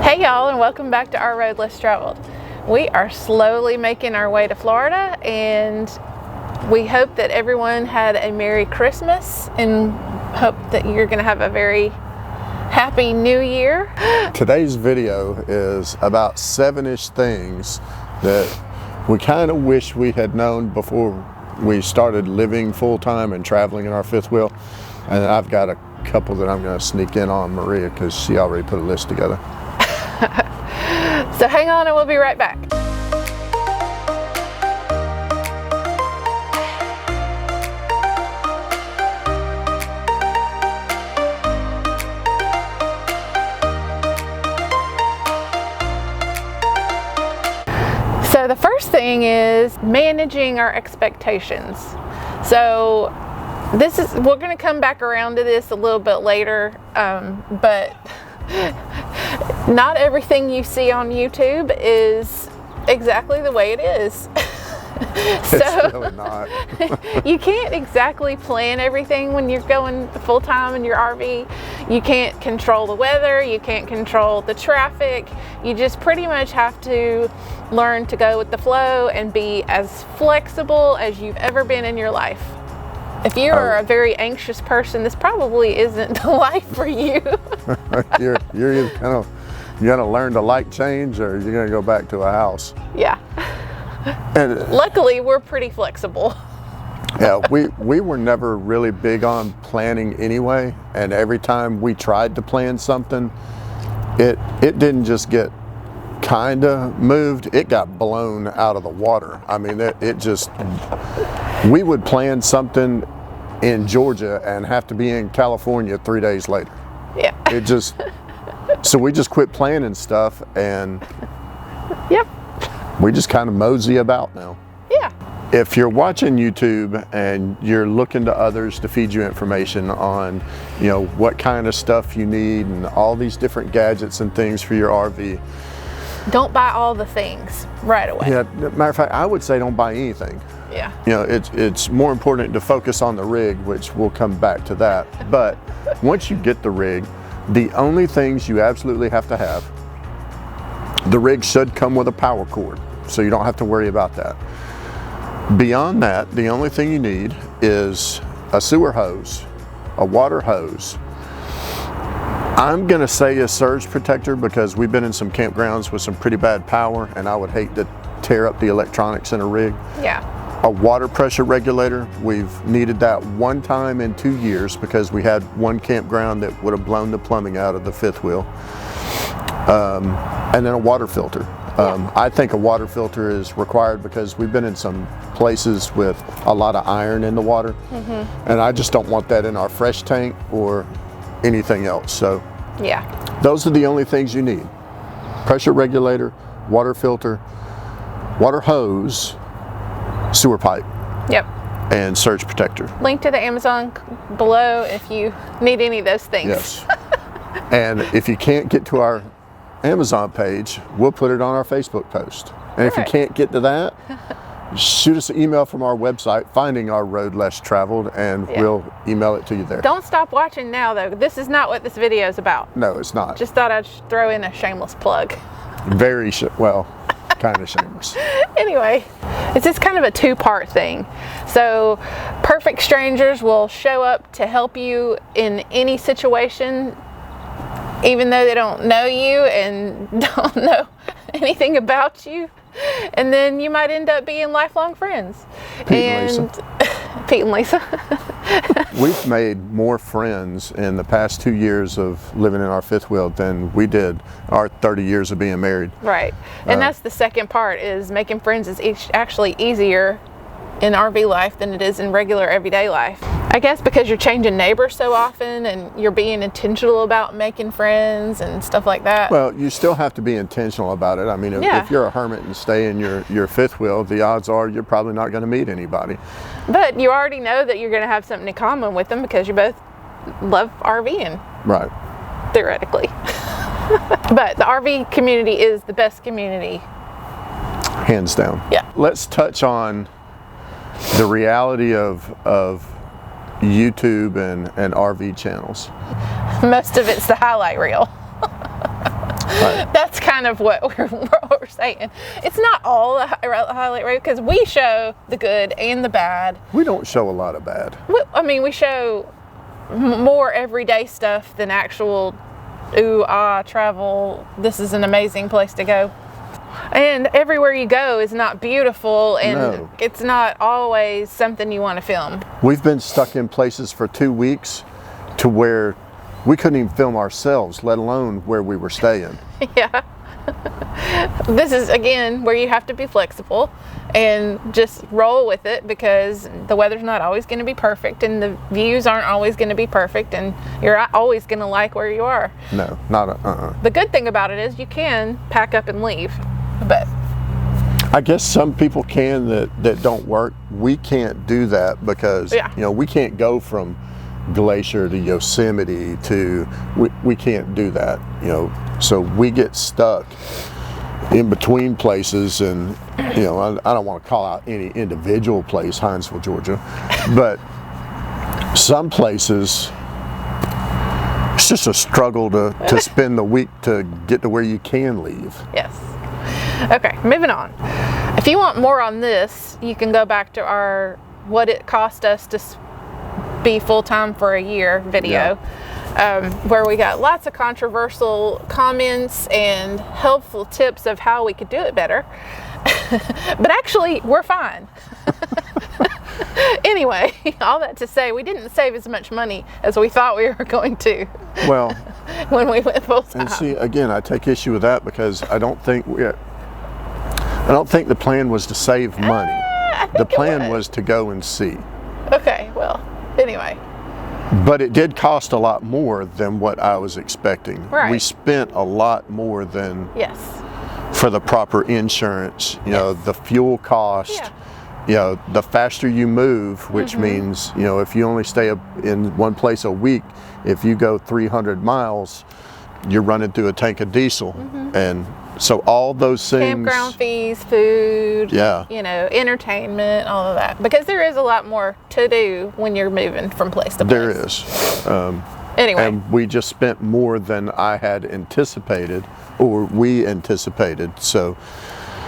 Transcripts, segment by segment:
Hey y'all, and welcome back to Our Road Less Traveled. We are slowly making our way to Florida, and we hope that everyone had a Merry Christmas and hope that you're going to have a very Happy New Year. Today's video is about 7-ish things that we kind of wish we had known before we started living full-time and traveling in our fifth wheel. And I've got a couple that I'm going to sneak in on Maria because she already put a list together. So hang on and we'll be right back. So the first thing is managing our expectations. So we're going to come back around to this a little bit later, but not everything you see on YouTube is exactly the way it is. It's really not. You can't exactly plan everything when you're going full-time in your RV. You can't control the weather, you can't control the traffic. You just pretty much have to learn to go with the flow and be as flexible as you've ever been in your life. If you are a very anxious person, this probably isn't the life for you. You're either gonna learn to like change, or you're gonna go back to a house. Yeah. And luckily, we're pretty flexible. Yeah, we were never really big on planning anyway, and every time we tried to plan something, it didn't just get kinda moved, it got blown out of the water. I mean, we would plan something in Georgia and have to be in California 3 days later. Yeah. So we just quit planning stuff, and yep, we just kind of mosey about now. Yeah. If you're watching YouTube and you're looking to others to feed you information on, what kind of stuff you need and all these different gadgets and things for your RV, don't buy all the things right away. Yeah, matter of fact, I would say don't buy anything. Yeah. It's more important to focus on the rig, which we'll come back to that. But once you get the rig, the only things you absolutely have to have, the rig should come with a power cord, so you don't have to worry about that. Beyond that, the only thing you need is a sewer hose, a water hose. I'm gonna say a surge protector because we've been in some campgrounds with some pretty bad power, and I would hate to tear up the electronics in a rig. Yeah. A water pressure regulator, we've needed that one time in 2 years because we had one campground that would have blown the plumbing out of the fifth wheel. And then a water filter. I think a water filter is required because we've been in some places with a lot of iron in the water, and I just don't want that in our fresh tank or anything else. So yeah, those are the only things you need: pressure regulator, water filter, water hose, sewer pipe, yep, and surge protector. Link to the Amazon below if you need any of those things. Yes. And if you can't get to our Amazon page, we'll put it on our Facebook post. And if you can't get to that, shoot us an email from our website, Finding Our Road Less Traveled, and we'll email it to you there. Don't stop watching now, though. This is not what this video is about. No, it's not. Just thought I'd throw in a shameless plug. Very kind of shameless. Anyway, it's just kind of a two-part thing. So perfect strangers will show up to help you in any situation, even though they don't know you and don't know anything about you. And then you might end up being lifelong friends. Pete and Lisa. We've made more friends in the past 2 years of living in our fifth wheel than we did our 30 years of being married. Right. And that's the second part, is making friends is actually easier in RV life than it is in regular everyday life. I guess because you're changing neighbors so often and you're being intentional about making friends and stuff like that. Well, you still have to be intentional about it. I mean, if you're a hermit and stay in your fifth wheel, the odds are you're probably not going to meet anybody. But you already know that you're going to have something in common with them because you both love RVing. Right. Theoretically. But the RV community is the best community. Hands down. Yeah. Let's touch on the reality of YouTube and RV channels. Most of it's the highlight reel. Right. That's kind of what we're saying. It's not all the highlight reel because we show the good and the bad. We don't show a lot of bad. We show more everyday stuff than actual travel. This is an amazing place to go. And everywhere you go is not beautiful, and No. it's not always something you want to film. We've been stuck in places for 2 weeks to where we couldn't even film ourselves, let alone where we were staying. Yeah. This is, again, where you have to be flexible and just roll with it because the weather's not always going to be perfect and the views aren't always going to be perfect and you're not always going to like where you are. No, not The good thing about it is you can pack up and leave, but I guess some people can that don't work. We can't do that because we can't go from Glacier to Yosemite to we can't do that, so we get stuck in between places, and I don't want to call out any individual place, Hinesville, Georgia, but some places it's just a struggle to spend the week to get to where you can leave. Yes. Okay, moving on. If you want more on this, you can go back to our what it cost us to be full-time for a year video, where we got lots of controversial comments and helpful tips of how we could do it better. But actually, we're fine. Anyway, all that to say, we didn't save as much money as we thought we were going to. Well, when we went full-time. And see, again, I take issue with that because I don't think the plan was to save money. The plan was to go and see. Okay, well, anyway. But it did cost a lot more than what I was expecting. Right. We spent a lot more than for the proper insurance, the fuel cost, the faster you move, which means, if you only stay in one place a week, if you go 300 miles, you're running through a tank of diesel. And so all those things. Campground fees, food, entertainment, all of that. Because there is a lot more to do when you're moving from place to place. There is. Anyway. And we just spent more than I had anticipated, or we anticipated. So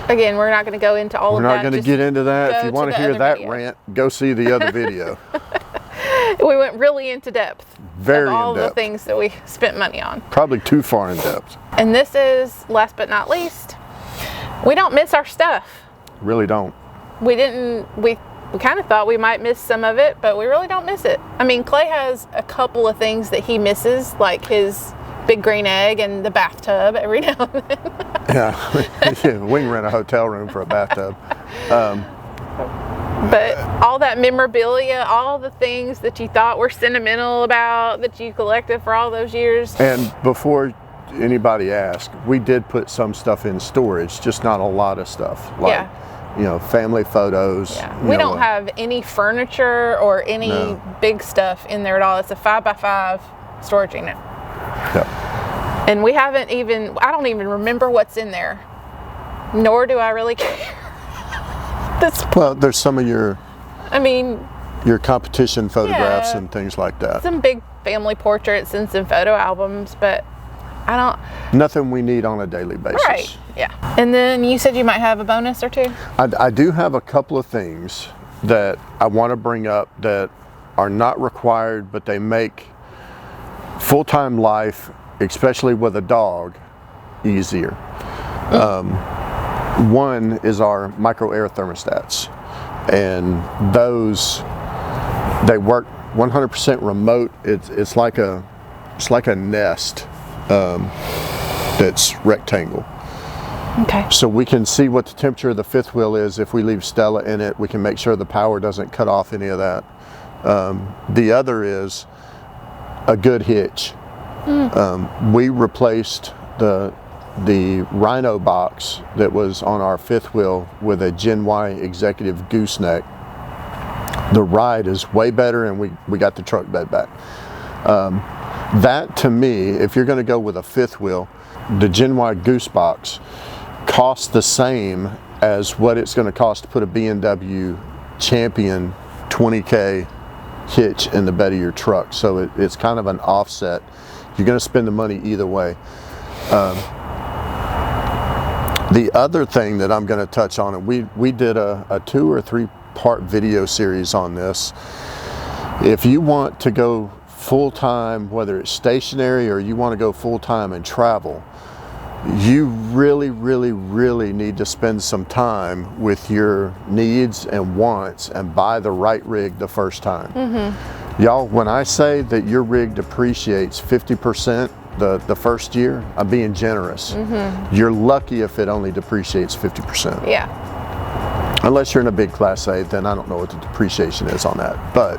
again, we're not going to go into all of that. We're not going to get into that. If you want to hear that rant, go see the other video. We went really into depth. Very of all in depth. The things that we spent money on. Probably too far in depth. And this is, last but not least, we don't miss our stuff. Really don't. We kind of thought we might miss some of it, but we really don't miss it. I mean, Clay has a couple of things that he misses, like his big green egg and the bathtub every now and then. Yeah, we can rent a hotel room for a bathtub. But all that memorabilia, all the things that you thought were sentimental about, that you collected for all those years. And before anybody asked, we did put some stuff in storage, just not a lot of stuff. Like, family photos. Yeah. We don't have any furniture or any big stuff in there at all. It's a 5x5 storage unit. Yep. And we haven't even, I don't even remember what's in there. Nor do I really care. Well, there's some of your competition photographs and things like that. Some big family portraits and some photo albums, but nothing we need on a daily basis. Right, yeah. And then you said you might have a bonus or two? I do have a couple of things that I want to bring up that are not required, but they make full-time life, especially with a dog, easier. One is our micro air thermostats, and those, they work 100% remote. It's like a nest that's rectangle. Okay. So we can see what the temperature of the fifth wheel is. If we leave Stella in it, we can make sure the power doesn't cut off any of that. The other is a good hitch. We replaced the Rhino box that was on our fifth wheel with a Gen Y executive gooseneck. The ride is way better, and we got the truck bed back. That, to me, if you're going to go with a fifth wheel, the Gen Y goose box costs the same as what it's going to cost to put a B&W Champion 20K hitch in the bed of your truck. So it's kind of an offset. You're going to spend the money either way. The other thing that I'm going to touch on, and we did a 2 or 3 part video series on this. If you want to go full-time, whether it's stationary or you want to go full-time and travel, you really need to spend some time with your needs and wants and buy the right rig the first time. Y'all, when I say that your rig depreciates 50% the first year, I'm being generous. You're lucky if it only depreciates 50%. Yeah. Unless you're in a big Class A, then I don't know what the depreciation is on that. But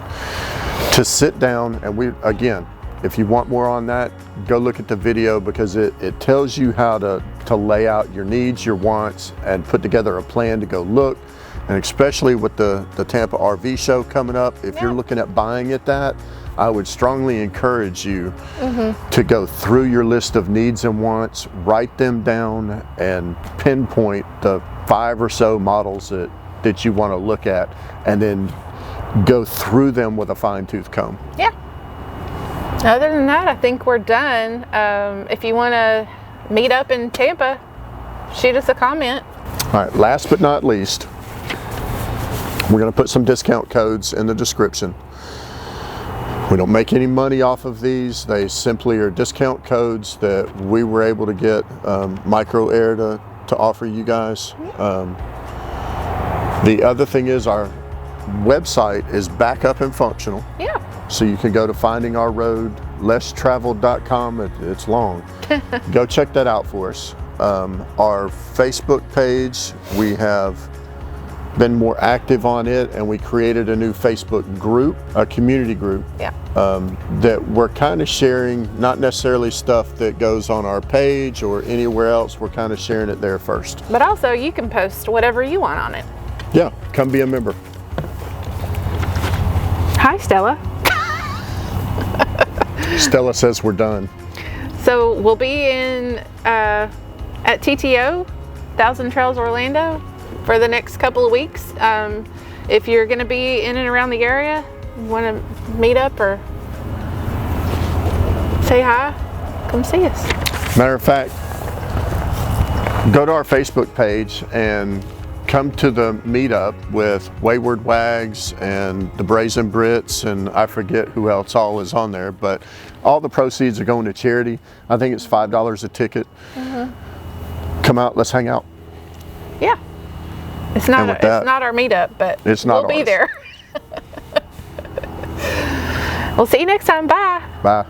to sit down, and again, if you want more on that, go look at the video, because it tells you how to lay out your needs, your wants, and put together a plan to go look. And especially with the Tampa RV show coming up, if you're looking at buying at that, I would strongly encourage you to go through your list of needs and wants, write them down, and pinpoint the 5 or so models that you want to look at, and then go through them with a fine-tooth comb. Yeah. Other than that, I think we're done. If you want to meet up in Tampa, shoot us a comment. All right, last but not least, we're going to put some discount codes in the description. We don't make any money off of these. They simply are discount codes that we were able to get Micro Air to offer you guys. The other thing is our website is back up and functional. Yeah. So you can go to findingourroadlesstraveled.com. It's long. Go check that out for us. Our Facebook page, we have been more active on it, and we created a new Facebook group, a community group. Yeah. That we're kind of sharing, not necessarily stuff that goes on our page or anywhere else. We're kind of sharing it there first. But also, you can post whatever you want on it. Yeah, come be a member. Hi, Stella. Stella says we're done. So we'll be at TTO, Thousand Trails Orlando, for the next couple of weeks. If you're going to be in and around the area, want to meet up or say hi, come see us. Matter of fact, go to our Facebook page and come to the meetup with Wayward Wags and the Brazen Brits, and I forget who else all is on there, but all the proceeds are going to charity. I think it's $5 a ticket. Come out, let's hang out. Yeah. It's not our meetup, but we'll be there. We'll see you next time. Bye. Bye.